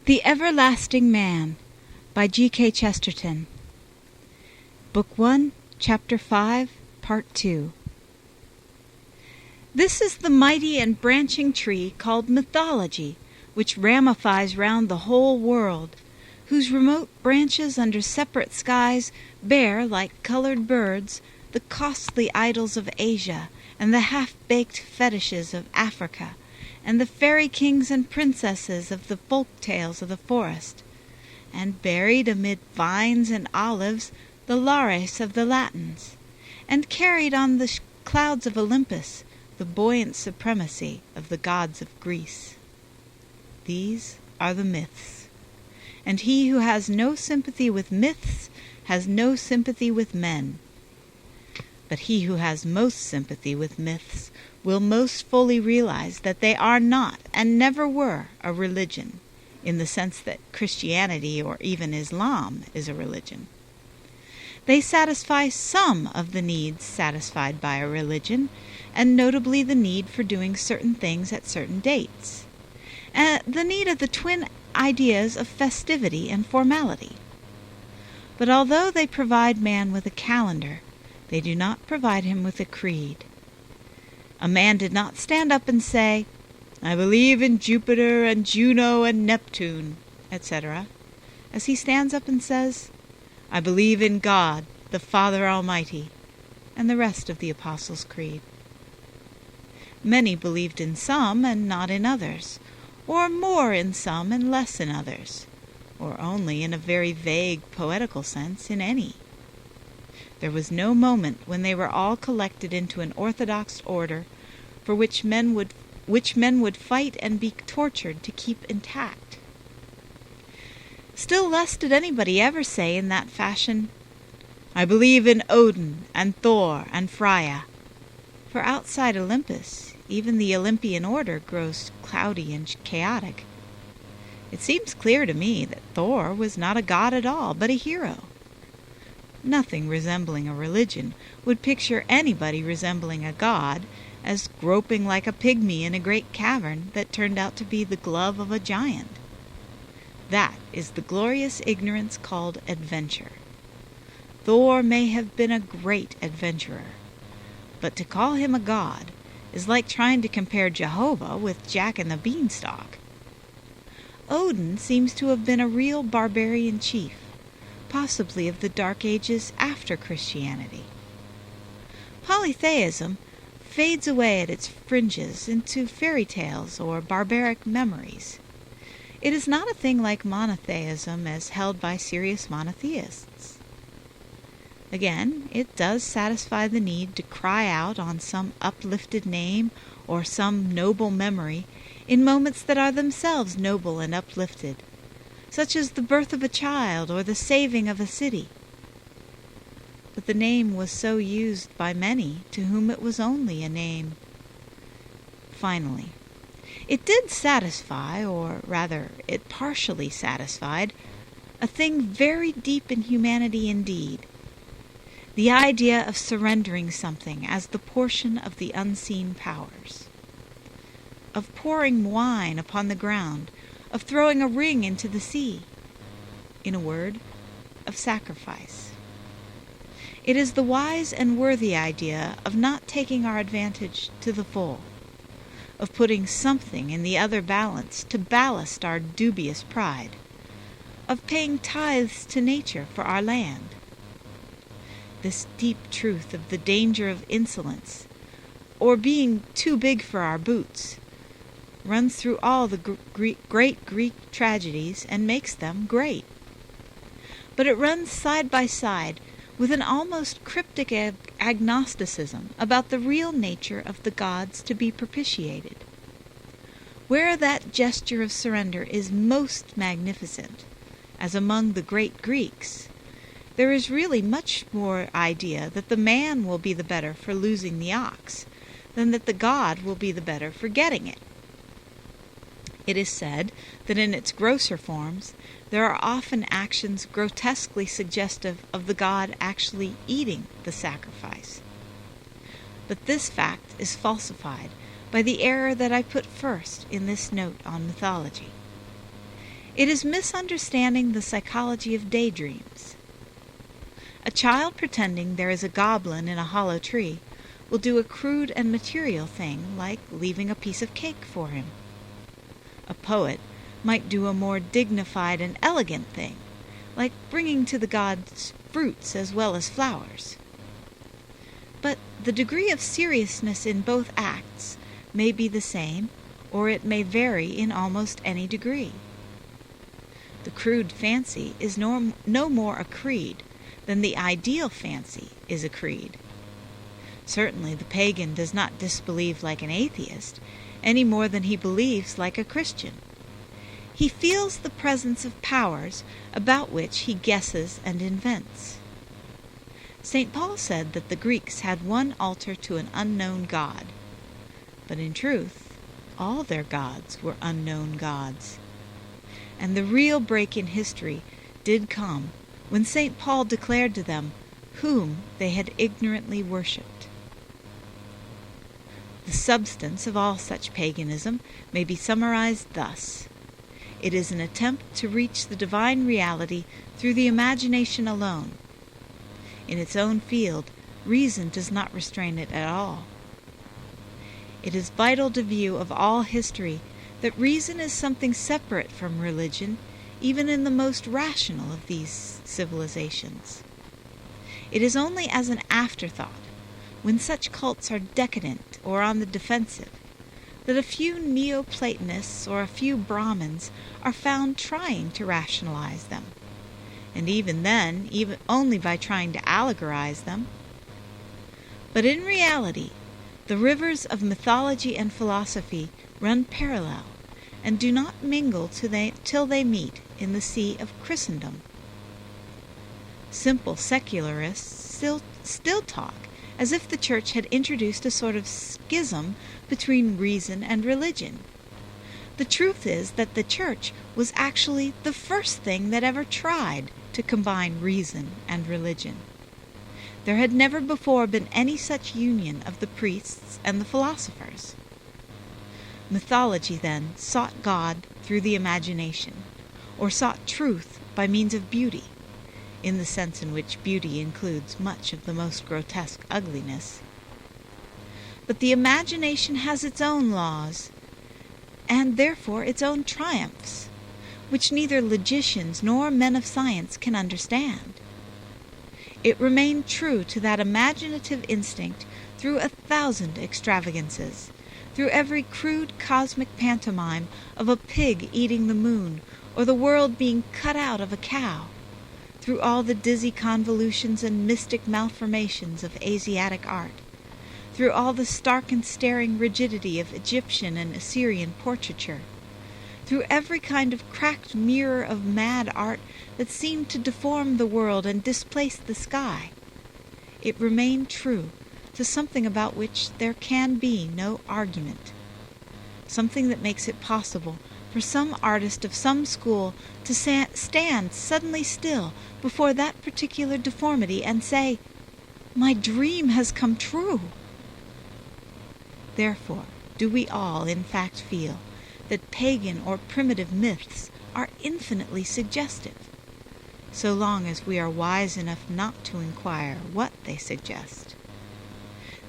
The Everlasting Man by G K Chesterton. Book 1, Chapter 5, Part 2. This is the mighty and branching tree called Mythology, which ramifies round the whole world, whose remote branches under separate skies bear, like colored birds, the costly idols of Asia, and the half-baked fetishes of Africa, and the fairy kings and princesses of the folk tales of the forest, and buried amid vines and olives the Lares of the Latins, and carried on the clouds of Olympus the buoyant supremacy of the gods of Greece. These are the myths, and he who has no sympathy with myths has no sympathy with men. But he who has most sympathy with myths will most fully realize that they are not and never were a religion, in the sense that Christianity or even Islam is a religion. They satisfy some of the needs satisfied by a religion, and notably the need for doing certain things at certain dates, and the need of the twin ideas of festivity and formality. But although they provide man with a calendar, they do not provide him with a creed. A man did not stand up and say, "I believe in Jupiter and Juno and Neptune," etc., as he stands up and says, "I believe in God, the Father Almighty," and the rest of the Apostles' Creed. Many believed in some and not in others, or more in some and less in others, or only in a very vague poetical sense in any. There was no moment when they were all collected into an orthodox order for which men would fight and be tortured to keep intact. Still less did anybody ever say in that fashion, "I believe in Odin and Thor and Freya," for outside Olympus even the Olympian order grows cloudy and chaotic. It seems clear to me that Thor was not a god at all, but a hero. Nothing resembling a religion would picture anybody resembling a god as groping like a pygmy in a great cavern that turned out to be the glove of a giant. That is the glorious ignorance called adventure. Thor may have been a great adventurer, but to call him a god is like trying to compare Jehovah with Jack and the Beanstalk. Odin seems to have been a real barbarian chief, possibly of the Dark Ages after Christianity. Polytheism fades away at its fringes into fairy tales or barbaric memories. It is not a thing like monotheism as held by serious monotheists. Again, it does satisfy the need to cry out on some uplifted name or some noble memory in moments that are themselves noble and uplifted, such as the birth of a child or the saving of a city. But the name was so used by many to whom it was only a name. Finally, it did satisfy, or rather it partially satisfied, a thing very deep in humanity indeed, the idea of surrendering something as the portion of the unseen powers, of pouring wine upon the ground, of throwing a ring into the sea, in a word, of sacrifice. It is the wise and worthy idea of not taking our advantage to the full, of putting something in the other balance to ballast our dubious pride, of paying tithes to nature for our land. This deep truth of the danger of insolence, or being too big for our boots, runs through all the great Greek tragedies and makes them great. But it runs side by side with an almost cryptic agnosticism about the real nature of the gods to be propitiated. Where that gesture of surrender is most magnificent, as among the great Greeks, there is really much more idea that the man will be the better for losing the ox than that the god will be the better for getting it. It is said that in its grosser forms there are often actions grotesquely suggestive of the god actually eating the sacrifice. But this fact is falsified by the error that I put first in this note on mythology. It is misunderstanding the psychology of daydreams. A child pretending there is a goblin in a hollow tree will do a crude and material thing like leaving a piece of cake for him. A poet might do a more dignified and elegant thing, like bringing to the gods fruits as well as flowers. But the degree of seriousness in both acts may be the same, or it may vary in almost any degree. The crude fancy is no more a creed than the ideal fancy is a creed. Certainly the pagan does not disbelieve like an atheist, any more than he believes like a Christian. He feels the presence of powers about which he guesses and invents. St. Paul said that the Greeks had one altar to an unknown god, but in truth, all their gods were unknown gods. And the real break in history did come when St. Paul declared to them whom they had ignorantly worshipped. The substance of all such paganism may be summarized thus. It is an attempt to reach the divine reality through the imagination alone. In its own field, reason does not restrain it at all. It is vital to view of all history that reason is something separate from religion, even in the most rational of these civilizations. It is only as an afterthought, when such cults are decadent or on the defensive, that a few Neoplatonists or a few Brahmins are found trying to rationalize them, and even then, only by trying to allegorize them. But in reality, the rivers of mythology and philosophy run parallel and do not mingle till they meet in the sea of Christendom. Simple secularists still talk as if the Church had introduced a sort of schism between reason and religion. The truth is that the Church was actually the first thing that ever tried to combine reason and religion. There had never before been any such union of the priests and the philosophers. Mythology, then, sought God through the imagination, or sought truth by means of beauty, in the sense in which beauty includes much of the most grotesque ugliness. But the imagination has its own laws, and therefore its own triumphs, which neither logicians nor men of science can understand. It remained true to that imaginative instinct through 1,000 extravagances, through every crude cosmic pantomime of a pig eating the moon, or the world being cut out of a cow, through all the dizzy convolutions and mystic malformations of Asiatic art, through all the stark and staring rigidity of Egyptian and Assyrian portraiture, through every kind of cracked mirror of mad art that seemed to deform the world and displace the sky. It remained true to something about which there can be no argument, something that makes it possible for some artist of some school to stand suddenly still before that particular deformity and say, "My dream has come true." Therefore, do we all in fact feel that pagan or primitive myths are infinitely suggestive, so long as we are wise enough not to inquire what they suggest.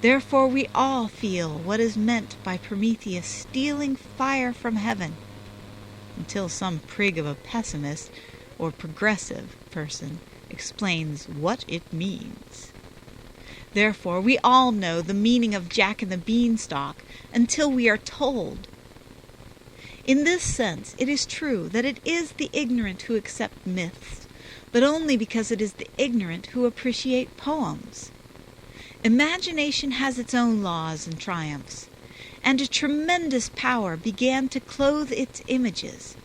Therefore we all feel what is meant by Prometheus stealing fire from heaven, until some prig of a pessimist or progressive person explains what it means. Therefore we all know the meaning of Jack and the Beanstalk until we are told. In this sense, it is true that it is the ignorant who accept myths, but only because it is the ignorant who appreciate poems. Imagination has its own laws and triumphs, and a tremendous power began to clothe its images,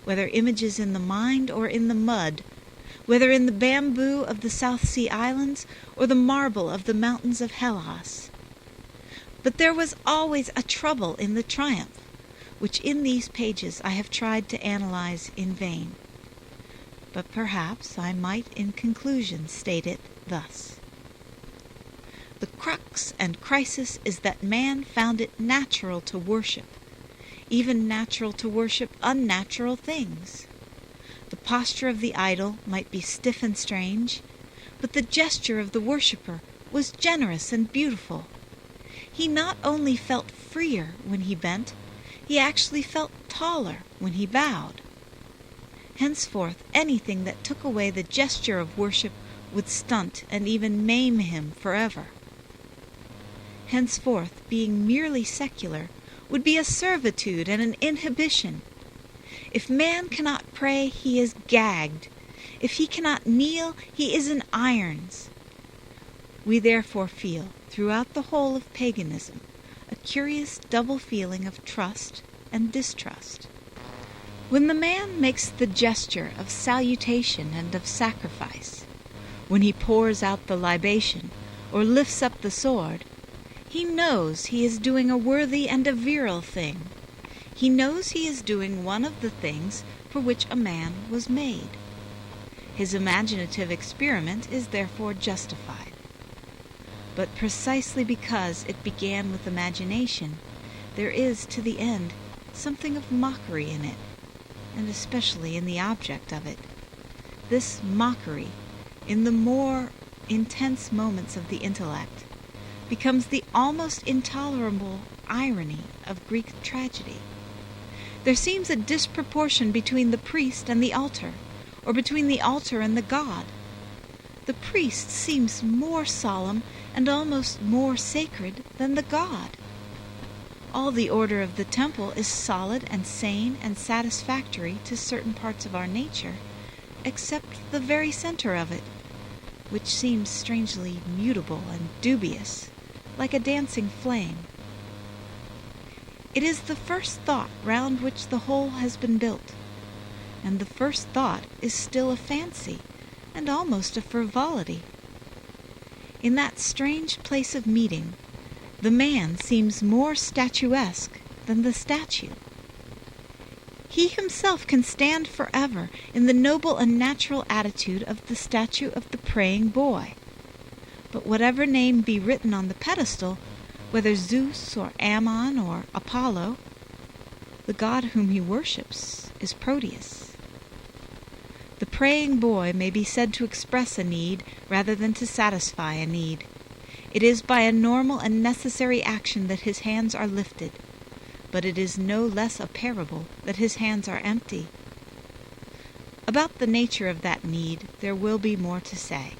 whether images in the mind or in the mud, whether in the bamboo of the South Sea Islands or the marble of the mountains of Hellas. But there was always a trouble in the triumph, which in these pages I have tried to analyze in vain. But perhaps I might in conclusion state it thus. The crux and crisis is that man found it natural to worship, even natural to worship unnatural things. The posture of the idol might be stiff and strange, but the gesture of the worshipper was generous and beautiful. He not only felt freer when he bent, he actually felt taller when he bowed. Henceforth, anything that took away the gesture of worship would stunt and even maim him forever. Henceforth, being merely secular would be a servitude and an inhibition. If man cannot pray, he is gagged. If he cannot kneel, he is in irons. We therefore feel, throughout the whole of paganism, a curious double feeling of trust and distrust. When the man makes the gesture of salutation and of sacrifice, when he pours out the libation or lifts up the sword, he knows he is doing a worthy and a virile thing. He knows he is doing one of the things for which a man was made. His imaginative experiment is therefore justified. But precisely because it began with imagination, there is, to the end, something of mockery in it, and especially in the object of it. This mockery, in the more intense moments of the intellect, becomes the almost intolerable irony of Greek tragedy. There seems a disproportion between the priest and the altar, or between the altar and the god. The priest seems more solemn and almost more sacred than the god. All the order of the temple is solid and sane and satisfactory to certain parts of our nature, except the very center of it, which seems strangely mutable and dubious, like a dancing flame. It is the first thought round which the whole has been built, and the first thought is still a fancy and almost a frivolity. In that strange place of meeting, the man seems more statuesque than the statue. He himself can stand forever in the noble and natural attitude of the statue of the praying boy. But whatever name be written on the pedestal, whether Zeus or Ammon or Apollo, the god whom he worships is Proteus. The praying boy may be said to express a need rather than to satisfy a need. It is by a normal and necessary action that his hands are lifted, but it is no less a parable that his hands are empty. About the nature of that need there will be more to say,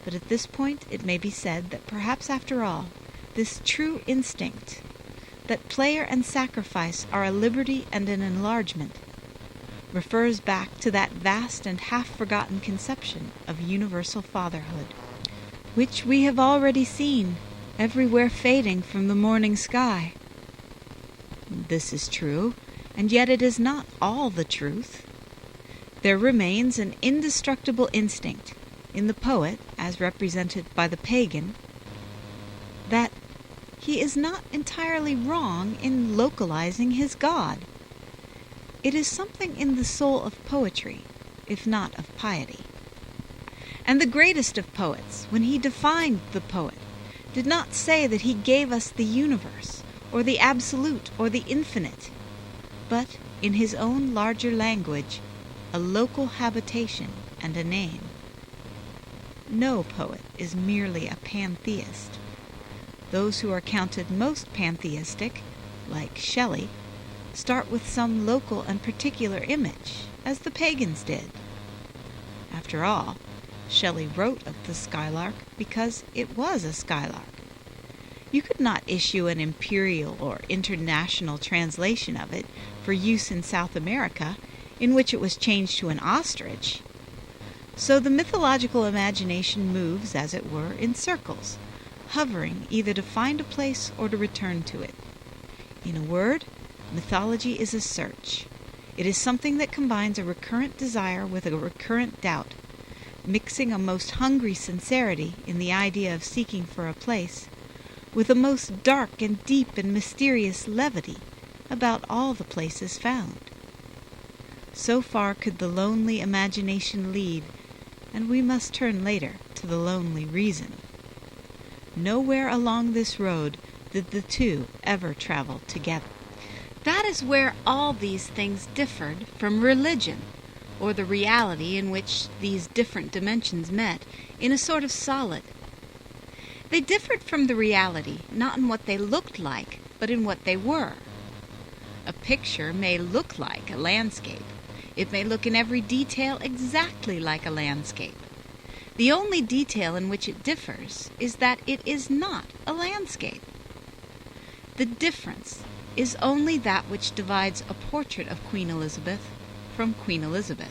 but at this point it may be said that perhaps after all, this true instinct, that prayer and sacrifice are a liberty and an enlargement, refers back to that vast and half-forgotten conception of universal fatherhood, which we have already seen everywhere fading from the morning sky. This is true, and yet it is not all the truth. There remains an indestructible instinct in the poet, as represented by the pagan, that he is not entirely wrong in localizing his God. It is something in the soul of poetry, if not of piety. And the greatest of poets, when he defined the poet, did not say that he gave us the universe, or the absolute, or the infinite, but, in his own larger language, a local habitation and a name. No poet is merely a pantheist. Those who are counted most pantheistic, like Shelley, start with some local and particular image, as the pagans did. After all, Shelley wrote of the skylark because it was a skylark. You could not issue an imperial or international translation of it for use in South America, in which it was changed to an ostrich. So the mythological imagination moves, as it were, in circles, hovering either to find a place or to return to it. In a word, mythology is a search. It is something that combines a recurrent desire with a recurrent doubt, mixing a most hungry sincerity in the idea of seeking for a place, with a most dark and deep and mysterious levity about all the places found. So far could the lonely imagination lead, and we must turn later to the lonely reason. Nowhere along this road did the two ever travel together. That is where all these things differed from religion, or the reality in which these different dimensions met, in a sort of solid. They differed from the reality, not in what they looked like, but in what they were. A picture may look like a landscape. It may look in every detail exactly like a landscape. The only detail in which it differs is that it is not a landscape. The difference is only that which divides a portrait of Queen Elizabeth from Queen Elizabeth.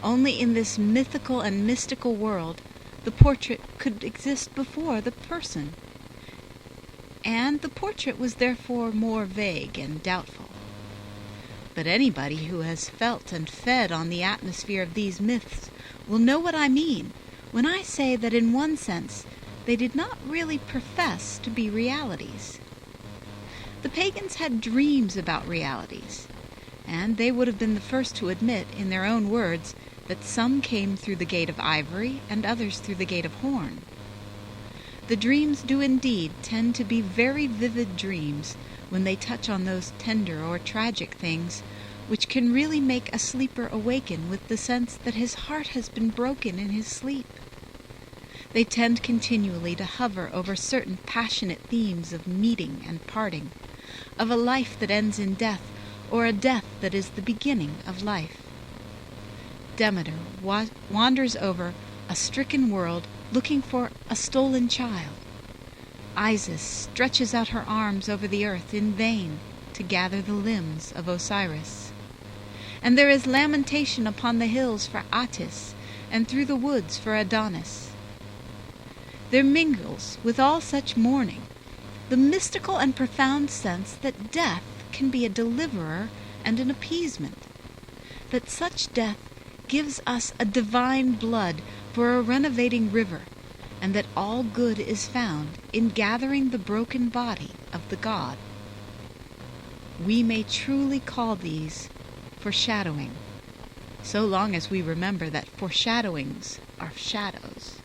Only in this mythical and mystical world the portrait could exist before the person, and the portrait was therefore more vague and doubtful. But anybody who has felt and fed on the atmosphere of these myths will know what I mean when I say that in one sense they did not really profess to be realities. The pagans had dreams about realities, and they would have been the first to admit, in their own words, that some came through the gate of ivory and others through the gate of horn. The dreams do indeed tend to be very vivid dreams when they touch on those tender or tragic things which can really make a sleeper awaken with the sense that his heart has been broken in his sleep. They tend continually to hover over certain passionate themes of meeting and parting, of a life that ends in death, or a death that is the beginning of life. Demeter wanders over a stricken world looking for a stolen child. Isis stretches out her arms over the earth in vain to gather the limbs of Osiris. And there is lamentation upon the hills for Attis, and through the woods for Adonis. There mingles with all such mourning the mystical and profound sense that death can be a deliverer and an appeasement, that such death gives us a divine blood for a renovating river, and that all good is found in gathering the broken body of the god. We may truly call these foreshadowing, so long as we remember that foreshadowings are shadows.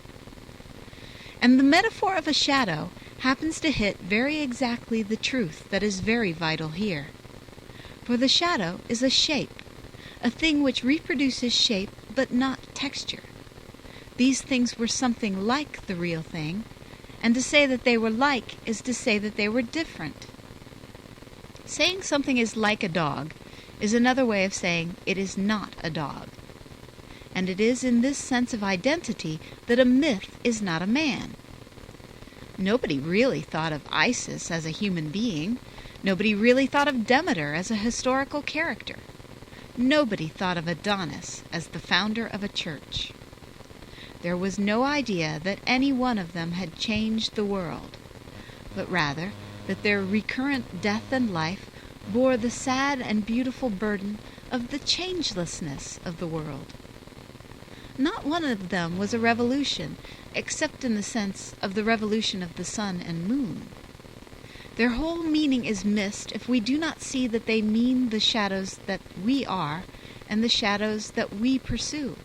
And the metaphor of a shadow happens to hit very exactly the truth that is very vital here. For the shadow is a shape, a thing which reproduces shape but not texture. These things were something like the real thing, and to say that they were like is to say that they were different. Saying something is like a dog is another way of saying it is not a dog. And it is in this sense of identity that a myth is not a man. Nobody really thought of Isis as a human being. Nobody really thought of Demeter as a historical character. Nobody thought of Adonis as the founder of a church. There was no idea that any one of them had changed the world, but rather that their recurrent death and life bore the sad and beautiful burden of the changelessness of the world. Not one of them was a revolution, except in the sense of the revolution of the sun and moon. Their whole meaning is missed if we do not see that they mean the shadows that we are and the shadows that we pursue.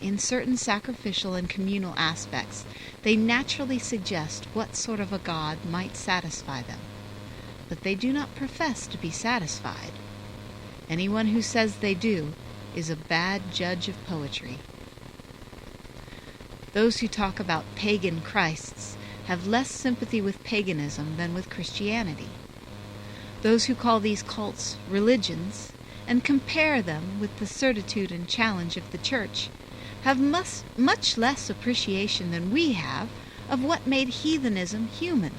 In certain sacrificial and communal aspects, they naturally suggest what sort of a god might satisfy them, but they do not profess to be satisfied. Anyone who says they do is a bad judge of poetry. Those who talk about pagan Christs have less sympathy with paganism than with Christianity. Those who call these cults religions and compare them with the certitude and challenge of the Church have much less appreciation than we have of what made heathenism human,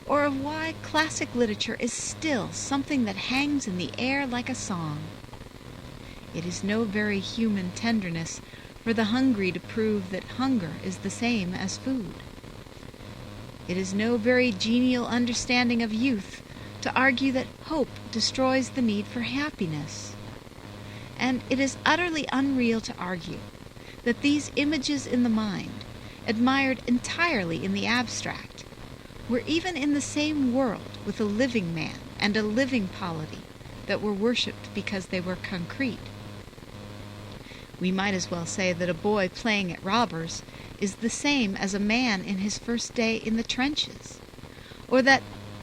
or of why classic literature is still something that hangs in the air like a song. It is no very human tenderness for the hungry to prove that hunger is the same as food. It is no very genial understanding of youth to argue that hope destroys the need for happiness. And it is utterly unreal to argue that these images in the mind, admired entirely in the abstract, were even in the same world with a living man and a living polity that were worshipped because they were concrete. We might as well say that a boy playing at robbers is the same as a man in his first day in the trenches, or that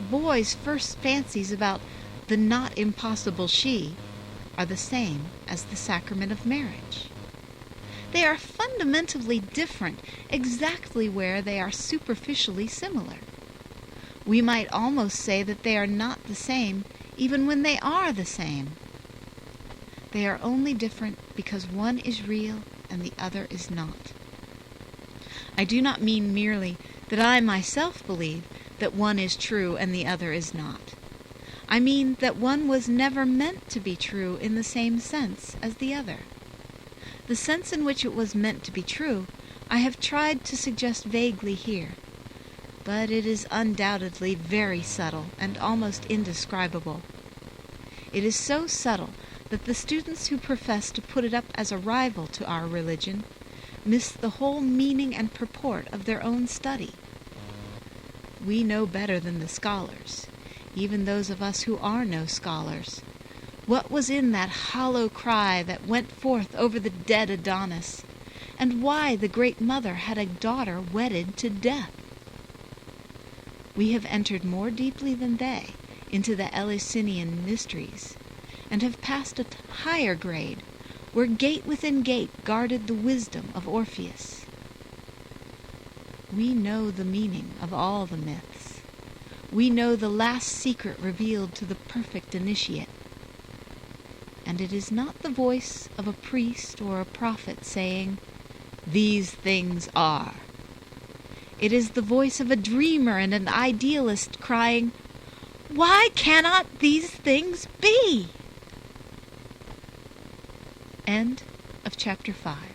boys' first fancies about the not impossible she are the same as the sacrament of marriage. They are fundamentally different exactly where they are superficially similar. We might almost say that they are not the same even when they are the same. They are only different because one is real and the other is not. I do not mean merely that I myself believe that one is true and the other is not. I mean that one was never meant to be true in the same sense as the other. The sense in which it was meant to be true, I have tried to suggest vaguely here, but it is undoubtedly very subtle and almost indescribable. It is so subtle that the students who profess to put it up as a rival to our religion miss the whole meaning and purport of their own study. We know better than the scholars, even those of us who are no scholars, what was in that hollow cry that went forth over the dead Adonis, and why the Great Mother had a daughter wedded to death. We have entered more deeply than they into the Eleusinian mysteries, and have passed a higher grade, where gate within gate guarded the wisdom of Orpheus. We know the meaning of all the myths. We know the last secret revealed to the perfect initiate. And it is not the voice of a priest or a prophet saying, "These things are." It is the voice of a dreamer and an idealist crying, "Why cannot these things be?" End of chapter 5.